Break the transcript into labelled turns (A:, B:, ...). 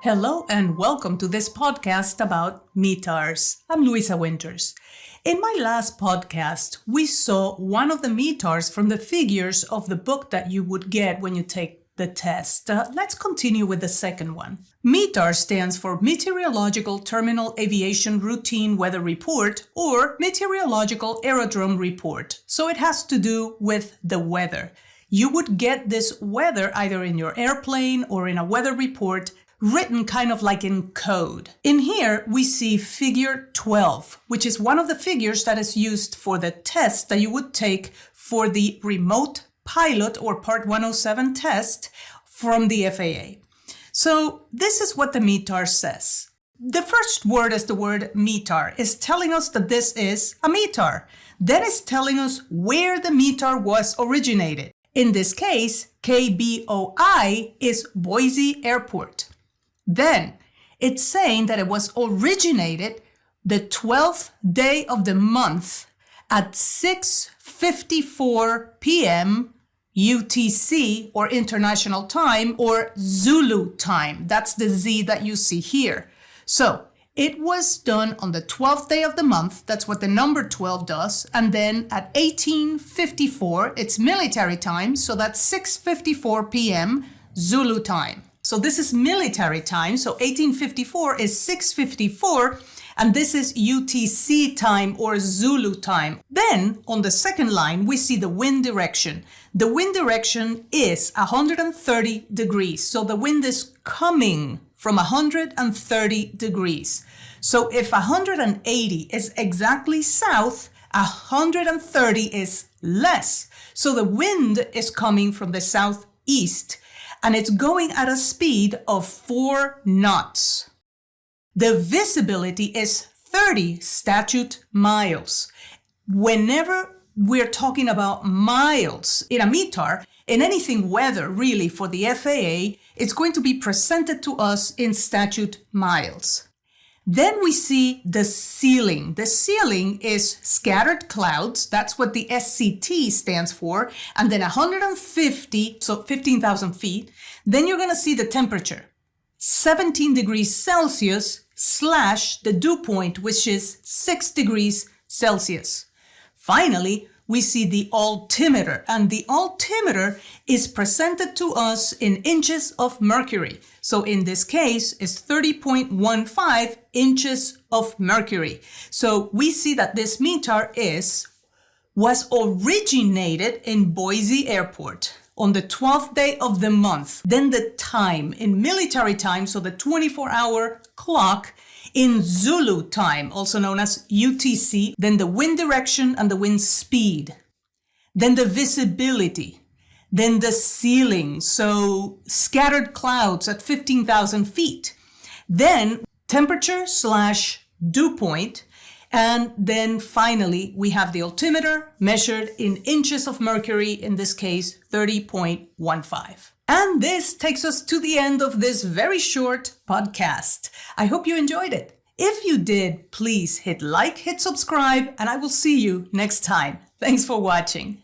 A: Hello and welcome to this podcast about METARs. I'm Luisa Winters. In my last podcast, we saw one of the METARs from the figures of the book that you would get when you take the test. Let's continue with the second one. METAR stands for Meteorological Terminal Aviation Routine Weather Report or Meteorological Aerodrome Report. So it has to do with the weather. You would get this weather either in your airplane or in a weather report written kind of like in code. In here, we see figure 12, which is one of the figures that is used for the test that you would take for the remote pilot or Part 107 test from the FAA. So this is what the METAR says. The first word is the word METAR. It's telling us that this is a METAR. Then it's telling us where the METAR was originated. In this case, KBOI is Boise Airport. Then it's saying that it was originated the 12th day of the month at 6:54 p.m. UTC or International Time or Zulu time. That's the Z that you see here. So it was done on the 12th day of the month. That's what the number 12 does. And then at 18:54, it's military time. So that's 6:54 p.m. Zulu time. So this is military time, so 1854 is 6:54, and this is UTC time or Zulu time. Then on the second line, we see the wind direction. The wind direction is 130 degrees, so the wind is coming from 130 degrees. So if 180 is exactly south, 130 is less. So the wind is coming from the southeast, and it's going at a speed of 4 knots. The visibility is 30 statute miles. Whenever we're talking about miles in a METAR, in anything weather really for the FAA, it's going to be presented to us in statute miles. Then we see the ceiling. The ceiling is scattered clouds. That's what the SCT stands for. And then 150, so 15,000 feet. Then you're going to see the temperature, 17 degrees Celsius / the dew point, which is 6 degrees Celsius. Finally, we see the altimeter, and the altimeter is presented to us in inches of mercury. So in this case, it's 30.15 inches of mercury. So we see that this METAR was originated in Boise Airport on the 12th day of the month. Then the time in military time, so the 24-hour clock, in Zulu time, also known as UTC, then the wind direction and the wind speed, then the visibility, then the ceiling, so scattered clouds at 15,000 feet, then temperature / dew point, and then finally we have the altimeter measured in inches of mercury, in this case 30.15. And this takes us to the end of this very short podcast. I hope you enjoyed it. If you did, please hit like, hit subscribe, and I will see you next time. Thanks for watching.